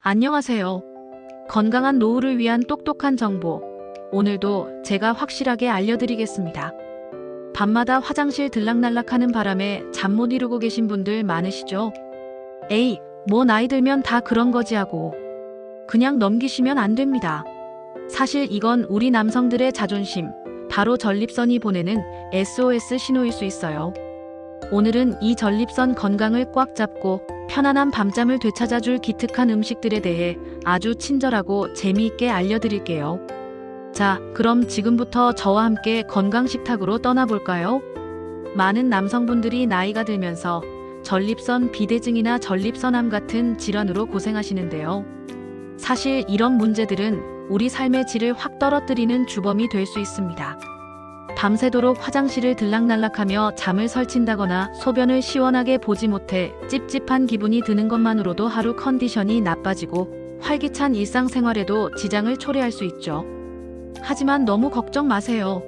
안녕하세요. 건강한 노후를 위한 똑똑한 정보. 오늘도 제가 확실하게 알려드리겠습니다. 밤마다 화장실 들락날락하는 바람에 잠 못 이루고 계신 분들 많으시죠? 에이, 뭐 나이 들면 다 그런 거지 하고 그냥 넘기시면 안 됩니다. 사실 이건 우리 남성들의 자존심, 바로 전립선이 보내는 SOS 신호일 수 있어요. 오늘은 이 전립선 건강을 꽉 잡고 편안한 밤잠을 되찾아줄 기특한 음식들에 대해 아주 친절하고 재미있게 알려드릴게요. 자, 그럼 지금부터 저와 함께 건강식탁으로 떠나볼까요? 많은 남성분들이 나이가 들면서 전립선 비대증이나 전립선암 같은 질환으로 고생하시는데요. 사실 이런 문제들은 우리 삶의 질을 확 떨어뜨리는 주범이 될 수 있습니다. 밤새도록 화장실을 들락날락하며 잠을 설친다거나 소변을 시원하게 보지 못해 찝찝한 기분이 드는 것만으로도 하루 컨디션이 나빠지고 활기찬 일상생활에도 지장을 초래할 수 있죠. 하지만 너무 걱정 마세요.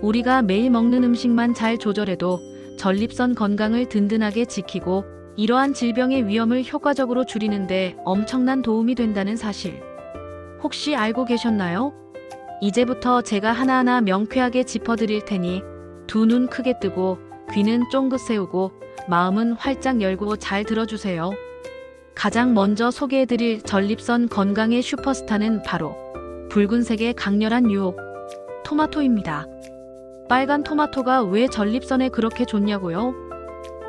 우리가 매일 먹는 음식만 잘 조절해도 전립선 건강을 든든하게 지키고 이러한 질병의 위험을 효과적으로 줄이는데 엄청난 도움이 된다는 사실. 혹시 알고 계셨나요? 이제부터 제가 하나하나 명쾌하게 짚어드릴 테니 두 눈 크게 뜨고 귀는 쫑긋 세우고 마음은 활짝 열고 잘 들어주세요. 가장 먼저 소개해드릴 전립선 건강의 슈퍼스타는 바로 붉은색의 강렬한 유혹, 토마토입니다. 빨간 토마토가 왜 전립선에 그렇게 좋냐고요?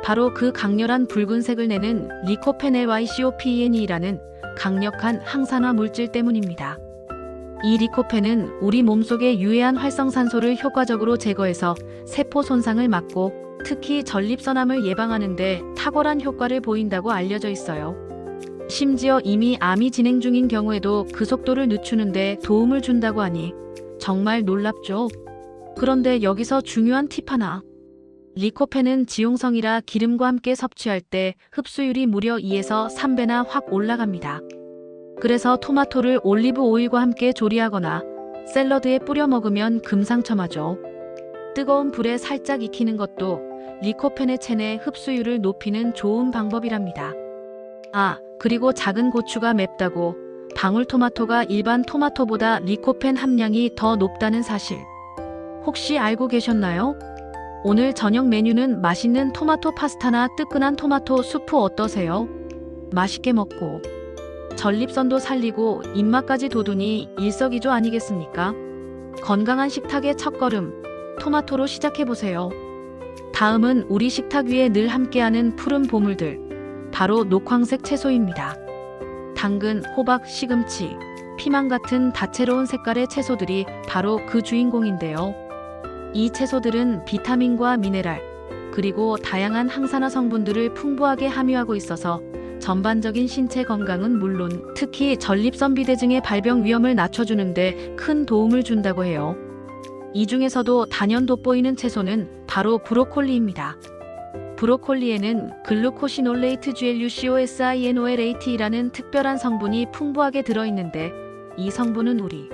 바로 그 강렬한 붉은색을 내는 리코펜 LYCOPEN이라는 강력한 항산화 물질 때문입니다. 이 리코펜은 우리 몸속의 유해한 활성산소를 효과적으로 제거해서 세포 손상을 막고 특히 전립선암을 예방하는 데 탁월한 효과를 보인다고 알려져 있어요. 심지어 이미 암이 진행 중인 경우에도 그 속도를 늦추는 데 도움을 준다고 하니 정말 놀랍죠? 그런데 여기서 중요한 팁 하나. 리코펜은 지용성이라 기름과 함께 섭취할 때 흡수율이 무려 2에서 3배나 확 올라갑니다. 그래서 토마토를 올리브 오일과 함께 조리하거나 샐러드에 뿌려 먹으면 금상첨화죠. 뜨거운 불에 살짝 익히는 것도 리코펜의 체내 흡수율을 높이는 좋은 방법이랍니다. 아, 그리고 작은 고추가 맵다고 방울토마토가 일반 토마토보다 리코펜 함량이 더 높다는 사실. 혹시 알고 계셨나요? 오늘 저녁 메뉴는 맛있는 토마토 파스타나 뜨끈한 토마토 수프 어떠세요? 맛있게 먹고 전립선도 살리고 입맛까지 돋우니 일석이조 아니겠습니까? 건강한 식탁의 첫걸음, 토마토로 시작해보세요. 다음은 우리 식탁 위에 늘 함께하는 푸른 보물들, 바로 녹황색 채소입니다. 당근, 호박, 시금치, 피망 같은 다채로운 색깔의 채소들이 바로 그 주인공인데요. 이 채소들은 비타민과 미네랄, 그리고 다양한 항산화 성분들을 풍부하게 함유하고 있어서 전반적인 신체 건강은 물론 특히 전립선 비대증의 발병 위험을 낮춰주는데 큰 도움을 준다고 해요. 이 중에서도 단연 돋보이는 채소는 바로 브로콜리입니다. 브로콜리에는 글루코시놀레이트 GLUCOSINOLAT라는 특별한 성분이 풍부하게 들어있는데 이 성분은 우리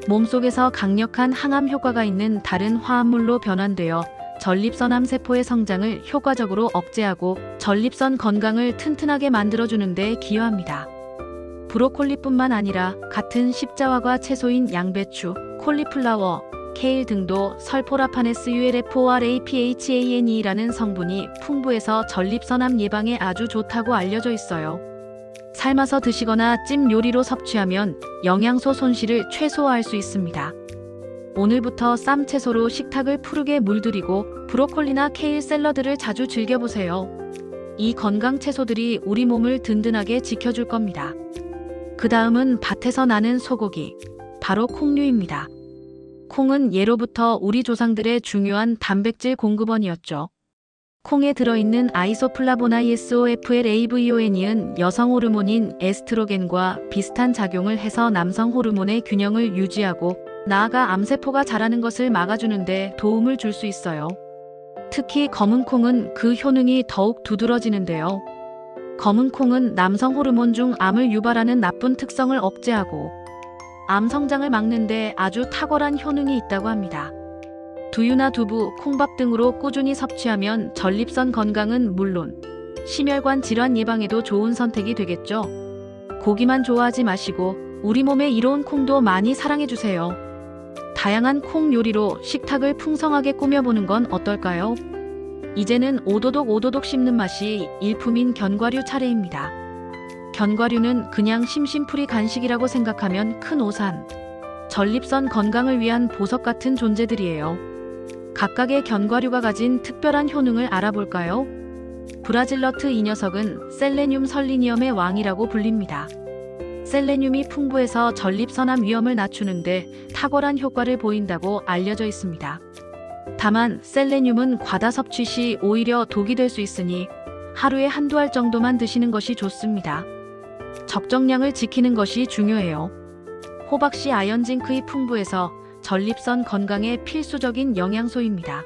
몸속에서 강력한 항암 효과가 있는 다른 화합물로 변환되어 전립선암 세포의 성장을 효과적으로 억제하고 전립선 건강을 튼튼하게 만들어주는 데 기여합니다. 브로콜리뿐만 아니라 같은 십자화과 채소인 양배추, 콜리플라워, 케일 등도 설포라파네스 ULFORAPHANE라는 성분이 풍부해서 전립선암 예방에 아주 좋다고 알려져 있어요. 삶아서 드시거나 찜 요리로 섭취하면 영양소 손실을 최소화할 수 있습니다. 오늘부터 쌈 채소로 식탁을 푸르게 물들이고 브로콜리나 케일 샐러드를 자주 즐겨보세요. 이 건강 채소들이 우리 몸을 든든하게 지켜줄 겁니다. 그 다음은 밭에서 나는 소고기, 바로 콩류입니다. 콩은 예로부터 우리 조상들의 중요한 단백질 공급원이었죠. 콩에 들어있는 아이소플라보나이SOFLAVON은 여성 호르몬인 에스트로겐과 비슷한 작용을 해서 남성 호르몬의 균형을 유지하고 나아가 암세포가 자라는 것을 막아주는데 도움을 줄 수 있어요. 특히 검은 콩은 그 효능이 더욱 두드러지는데요. 검은 콩은 남성 호르몬 중 암을 유발하는 나쁜 특성을 억제하고 암 성장을 막는데 아주 탁월한 효능이 있다고 합니다. 두유나 두부, 콩밥 등으로 꾸준히 섭취하면 전립선 건강은 물론 심혈관 질환 예방에도 좋은 선택이 되겠죠. 고기만 좋아하지 마시고 우리 몸에 이로운 콩도 많이 사랑해주세요. 다양한 콩 요리로 식탁을 풍성하게 꾸며보는 건 어떨까요? 이제는 오도독 씹는 맛이 일품인 견과류 차례입니다. 견과류는 그냥 심심풀이 간식이라고 생각하면 큰 오산. 전립선 건강을 위한 보석 같은 존재들이에요. 각각의 견과류가 가진 특별한 효능을 알아볼까요? 브라질너트 이 녀석은 셀레늄 설리니엄의 왕이라고 불립니다. 셀레늄이 풍부해서 전립선암 위험을 낮추는데 탁월한 효과를 보인다고 알려져 있습니다. 다만 셀레늄은 과다 섭취 시 오히려 독이 될 수 있으니 하루에 한두 알 정도만 드시는 것이 좋습니다. 적정량을 지키는 것이 중요해요. 호박씨 아연 징크이 풍부해서 전립선 건강에 필수적인 영양소입니다.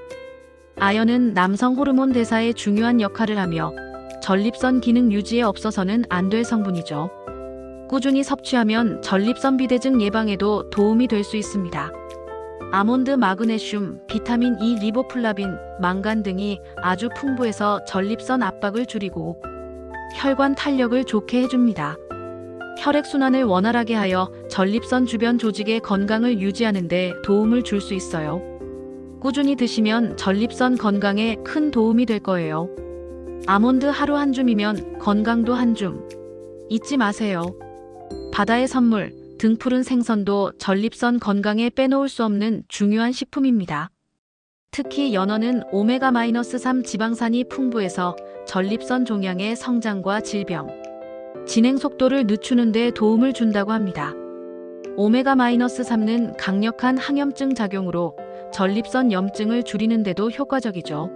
아연은 남성 호르몬 대사에 중요한 역할을 하며 전립선 기능 유지에 없어서는 안 될 성분이죠. 꾸준히 섭취하면 전립선 비대증 예방에도 도움이 될 수 있습니다. 아몬드 마그네슘, 비타민 E, 리보플라빈, 망간 등이 아주 풍부해서 전립선 압박을 줄이고 혈관 탄력을 좋게 해줍니다. 혈액순환을 원활하게 하여 전립선 주변 조직의 건강을 유지하는 데 도움을 줄 수 있어요. 꾸준히 드시면 전립선 건강에 큰 도움이 될 거예요. 아몬드 하루 한 줌이면 건강도 한 줌. 잊지 마세요. 바다의 선물, 등푸른 생선도 전립선 건강에 빼놓을 수 없는 중요한 식품입니다. 특히 연어는 오메가-3 지방산이 풍부해서 전립선 종양의 성장과 질병, 진행 속도를 늦추는 데 도움을 준다고 합니다. 오메가-3는 강력한 항염증 작용으로 전립선 염증을 줄이는 데도 효과적이죠.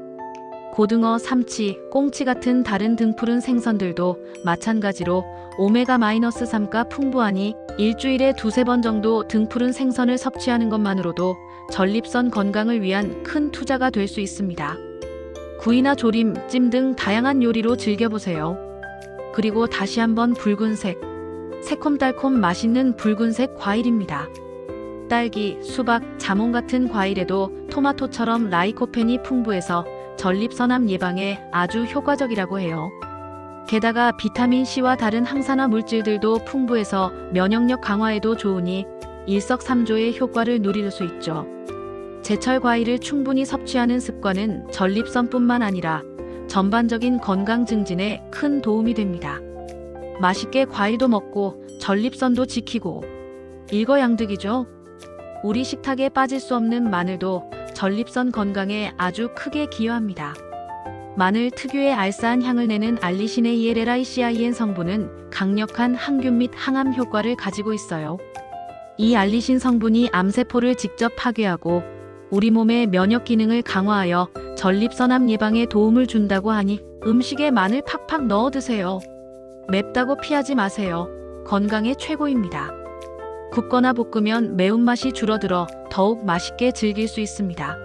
고등어, 삼치, 꽁치 같은 다른 등푸른 생선들도 마찬가지로 오메가-3가 풍부하니 일주일에 2-3번 정도 등푸른 생선을 섭취하는 것만으로도 전립선 건강을 위한 큰 투자가 될 수 있습니다. 구이나 조림, 찜 등 다양한 요리로 즐겨보세요. 그리고 다시 한번 붉은색, 새콤달콤 맛있는 붉은색 과일입니다. 딸기, 수박, 자몽 같은 과일에도 토마토처럼 라이코펜이 풍부해서 전립선암 예방에 아주 효과적이라고 해요. 게다가 비타민C와 다른 항산화 물질들도 풍부해서 면역력 강화에도 좋으니 일석삼조의 효과를 누릴 수 있죠. 제철 과일을 충분히 섭취하는 습관은 전립선뿐만 아니라 전반적인 건강 증진에 큰 도움이 됩니다. 맛있게 과일도 먹고 전립선도 지키고 일거양득이죠. 우리 식탁에 빠질 수 없는 마늘도 전립선 건강에 아주 크게 기여합니다. 마늘 특유의 알싸한 향을 내는 알리신의 ELLICIN 성분은 강력한 항균 및 항암 효과를 가지고 있어요. 이 알리신 성분이 암세포를 직접 파괴하고 우리 몸의 면역 기능을 강화하여 전립선암 예방에 도움을 준다고 하니 음식에 마늘 팍팍 넣어 드세요. 맵다고 피하지 마세요. 건강에 최고입니다. 굽거나 볶으면 매운맛이 줄어들어 더욱 맛있게 즐길 수 있습니다.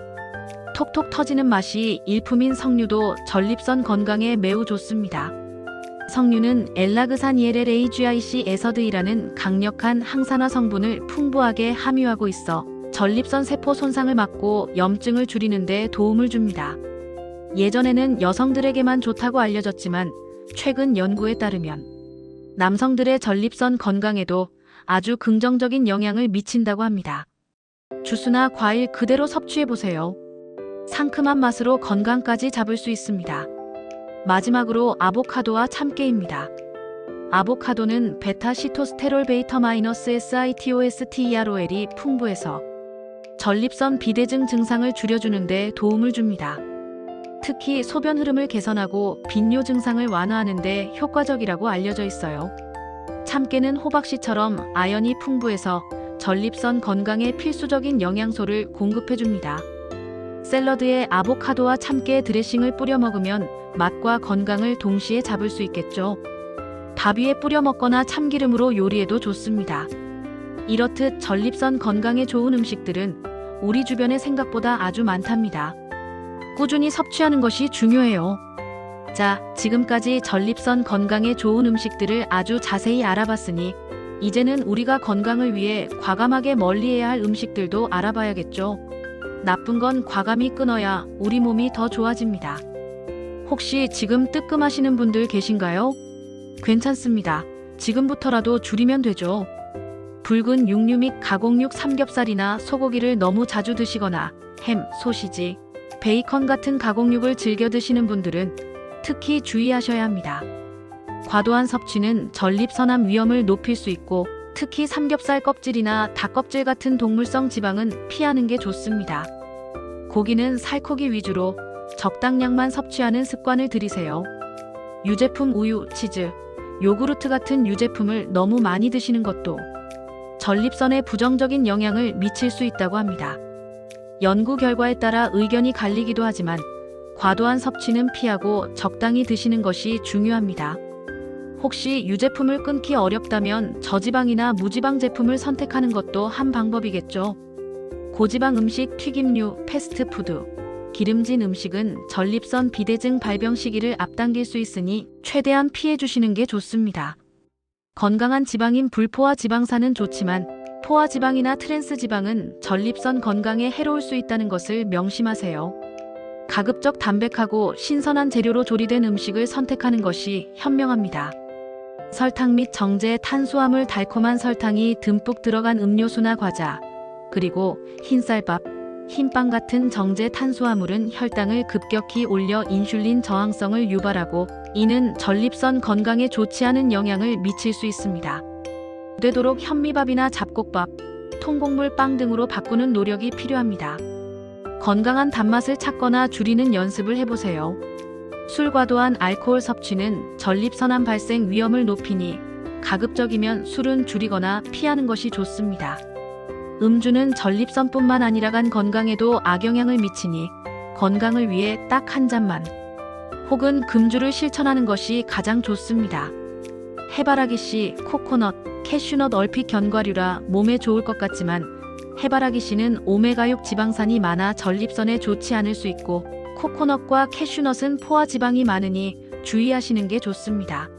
톡톡 터지는 맛이 일품인 석류도 전립선 건강에 매우 좋습니다. 석류는 엘라그산 ELLAGIC 에서드이라는 강력한 항산화 성분을 풍부하게 함유하고 있어 전립선 세포 손상을 막고 염증을 줄이는 데 도움을 줍니다. 예전에는 여성들에게만 좋다고 알려졌지만 최근 연구에 따르면 남성들의 전립선 건강에도 아주 긍정적인 영향을 미친다고 합니다. 주스나 과일 그대로 섭취해보세요. 상큼한 맛으로 건강까지 잡을 수 있습니다. 마지막으로 아보카도와 참깨입니다. 아보카도는 베타-시토스테롤 베이터-SITOSTEROL이 풍부해서 전립선 비대증 증상을 줄여주는 데 도움을 줍니다. 특히 소변 흐름을 개선하고 빈뇨 증상을 완화하는 데 효과적이라고 알려져 있어요. 참깨는 호박씨처럼 아연이 풍부해서 전립선 건강에 필수적인 영양소를 공급해줍니다. 샐러드에 아보카도와 참깨 드레싱을 뿌려 먹으면 맛과 건강을 동시에 잡을 수 있겠죠. 밥 위에 뿌려 먹거나 참기름으로 요리해도 좋습니다. 이렇듯 전립선 건강에 좋은 음식들은 우리 주변에 생각보다 아주 많답니다. 꾸준히 섭취하는 것이 중요해요. 자, 지금까지 전립선 건강에 좋은 음식들을 아주 자세히 알아봤으니 이제는 우리가 건강을 위해 과감하게 멀리해야 할 음식들도 알아봐야겠죠. 나쁜 건 과감히 끊어야 우리 몸이 더 좋아집니다. 혹시 지금 뜨끔하시는 분들 계신가요? 괜찮습니다. 지금부터라도 줄이면 되죠. 붉은 육류 및 가공육 삼겹살이나 소고기를 너무 자주 드시거나 햄, 소시지, 베이컨 같은 가공육을 즐겨 드시는 분들은 특히 주의하셔야 합니다. 과도한 섭취는 전립선암 위험을 높일 수 있고 특히 삼겹살 껍질이나 닭 껍질 같은 동물성 지방은 피하는 게 좋습니다. 고기는 살코기 위주로 적당량만 섭취하는 습관을 들이세요. 유제품 우유, 치즈, 요구르트 같은 유제품을 너무 많이 드시는 것도 전립선에 부정적인 영향을 미칠 수 있다고 합니다. 연구 결과에 따라 의견이 갈리기도 하지만 과도한 섭취는 피하고 적당히 드시는 것이 중요합니다. 혹시 유제품을 끊기 어렵다면 저지방이나 무지방 제품을 선택하는 것도 한 방법이겠죠. 고지방 음식, 튀김류, 패스트푸드, 기름진 음식은 전립선 비대증 발병 시기를 앞당길 수 있으니 최대한 피해 주시는 게 좋습니다. 건강한 지방인 불포화 지방산은 좋지만 포화 지방이나 트랜스 지방은 전립선 건강에 해로울 수 있다는 것을 명심하세요. 가급적 담백하고 신선한 재료로 조리된 음식을 선택하는 것이 현명합니다. 설탕 및 정제, 탄수화물, 달콤한 설탕이 듬뿍 들어간 음료수나 과자, 그리고 흰쌀밥, 흰빵 같은 정제 탄수화물은 혈당을 급격히 올려 인슐린 저항성을 유발하고 이는 전립선 건강에 좋지 않은 영향을 미칠 수 있습니다. 되도록 현미밥이나 잡곡밥, 통곡물 빵 등으로 바꾸는 노력이 필요합니다. 건강한 단맛을 찾거나 줄이는 연습을 해보세요. 술 과도한 알코올 섭취는 전립선암 발생 위험을 높이니 가급적이면 술은 줄이거나 피하는 것이 좋습니다. 음주는 전립선뿐만 아니라 간 건강에도 악영향을 미치니 건강을 위해 딱 한 잔만 혹은 금주를 실천하는 것이 가장 좋습니다. 해바라기 씨, 코코넛, 캐슈넛 얼핏 견과류라 몸에 좋을 것 같지만 해바라기 씨는 오메가6 지방산이 많아 전립선에 좋지 않을 수 있고 코코넛과 캐슈넛은 포화 지방이 많으니 주의하시는 게 좋습니다.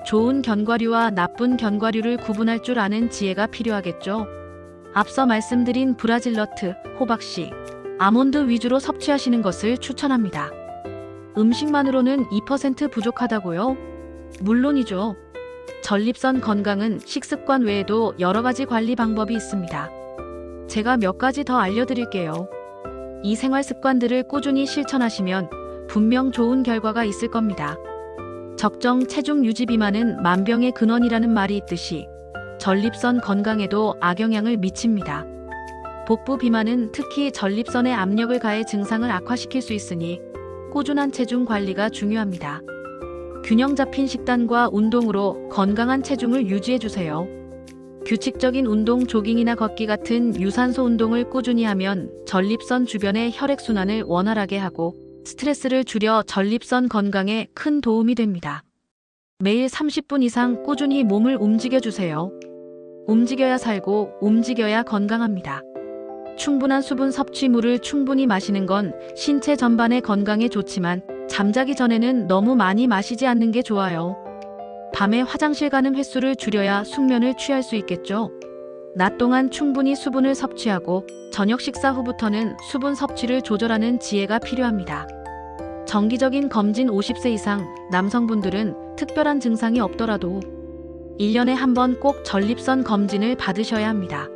좋은 견과류와 나쁜 견과류를 구분할 줄 아는 지혜가 필요하겠죠. 앞서 말씀드린 브라질너트, 호박씨, 아몬드 위주로 섭취하시는 것을 추천합니다. 음식만으로는 2% 부족하다고요? 물론이죠. 전립선 건강은 식습관 외에도 여러 가지 관리 방법이 있습니다. 제가 몇 가지 더 알려드릴게요. 이 생활 습관들을 꾸준히 실천하시면 분명 좋은 결과가 있을 겁니다. 적정 체중 유지 비만은 만병의 근원이라는 말이 있듯이 전립선 건강에도 악영향을 미칩니다. 복부 비만은 특히 전립선에 압력을 가해 증상을 악화시킬 수 있으니 꾸준한 체중 관리가 중요합니다. 균형 잡힌 식단과 운동으로 건강한 체중을 유지해주세요. 규칙적인 운동, 조깅이나 걷기 같은 유산소 운동을 꾸준히 하면 전립선 주변의 혈액순환을 원활하게 하고 스트레스를 줄여 전립선 건강에 큰 도움이 됩니다. 매일 30분 이상 꾸준히 몸을 움직여주세요. 움직여야 살고 움직여야 건강합니다. 충분한 수분 섭취, 물을 충분히 마시는 건 신체 전반의 건강에 좋지만 잠자기 전에는 너무 많이 마시지 않는 게 좋아요. 밤에 화장실 가는 횟수를 줄여야 숙면을 취할 수 있겠죠. 낮 동안 충분히 수분을 섭취하고 저녁 식사 후부터는 수분 섭취를 조절하는 지혜가 필요합니다. 정기적인 검진 50세 이상 남성분들은 특별한 증상이 없더라도 1년에 한 번 꼭 전립선 검진을 받으셔야 합니다.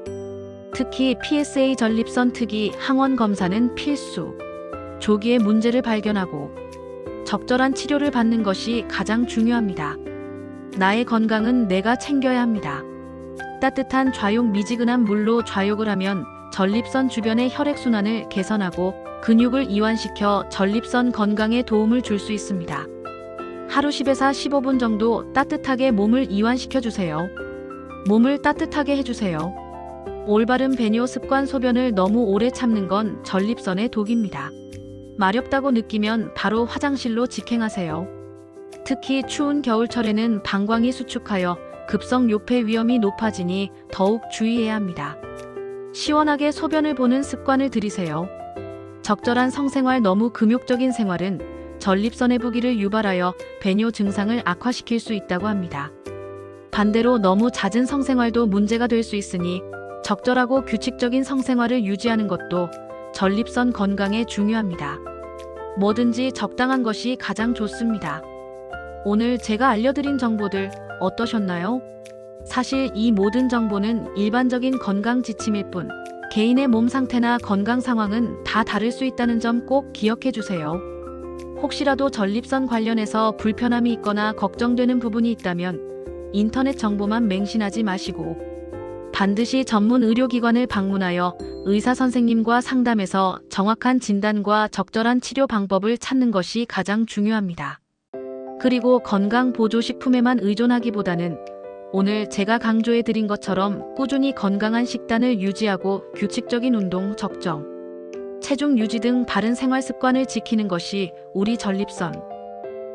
특히 PSA 전립선 특이 항원 검사는 필수. 조기에 문제를 발견하고 적절한 치료를 받는 것이 가장 중요합니다. 나의 건강은 내가 챙겨야 합니다. 따뜻한 좌욕, 미지근한 물로 좌욕을 하면 전립선 주변의 혈액순환을 개선하고 근육을 이완시켜 전립선 건강에 도움을 줄 수 있습니다. 하루 10에서 15분 정도 따뜻하게 몸을 이완시켜 주세요. 몸을 따뜻하게 해주세요. 올바른 배뇨 습관, 소변을 너무 오래 참는 건 전립선의 독입니다. 마렵다고 느끼면 바로 화장실로 직행하세요. 특히 추운 겨울철에는 방광이 수축하여 급성 요폐 위험이 높아지니 더욱 주의해야 합니다. 시원하게 소변을 보는 습관을 들이세요. 적절한 성생활, 너무 금욕적인 생활은 전립선의 부기를 유발하여 배뇨 증상을 악화시킬 수 있다고 합니다. 반대로 너무 잦은 성생활도 문제가 될 수 있으니 적절하고 규칙적인 성생활을 유지하는 것도 전립선 건강에 중요합니다. 뭐든지 적당한 것이 가장 좋습니다. 오늘 제가 알려드린 정보들 어떠셨나요? 사실 이 모든 정보는 일반적인 건강 지침일 뿐, 개인의 몸 상태나 건강 상황은 다 다를 수 있다는 점 꼭 기억해 주세요. 혹시라도 전립선 관련해서 불편함이 있거나 걱정되는 부분이 있다면 인터넷 정보만 맹신하지 마시고 반드시 전문 의료기관을 방문하여 의사 선생님과 상담해서 정확한 진단과 적절한 치료 방법을 찾는 것이 가장 중요합니다. 그리고 건강 보조식품에만 의존하기보다는 오늘 제가 강조해 드린 것처럼 꾸준히 건강한 식단을 유지하고 규칙적인 운동, 적정, 체중 유지 등 바른 생활 습관을 지키는 것이 우리 전립선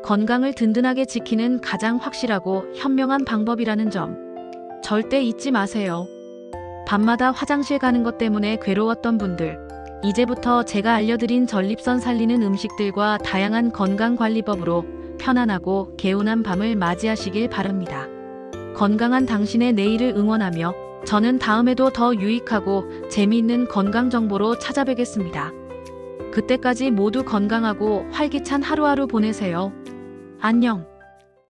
건강을 든든하게 지키는 가장 확실하고 현명한 방법이라는 점 절대 잊지 마세요. 밤마다 화장실 가는 것 때문에 괴로웠던 분들, 이제부터 제가 알려드린 전립선 살리는 음식들과 다양한 건강관리법으로 편안하고 개운한 밤을 맞이하시길 바랍니다. 건강한 당신의 내일을 응원하며 저는 다음에도 더 유익하고 재미있는 건강 정보로 찾아뵙겠습니다. 그때까지 모두 건강하고 활기찬 하루하루 보내세요. 안녕.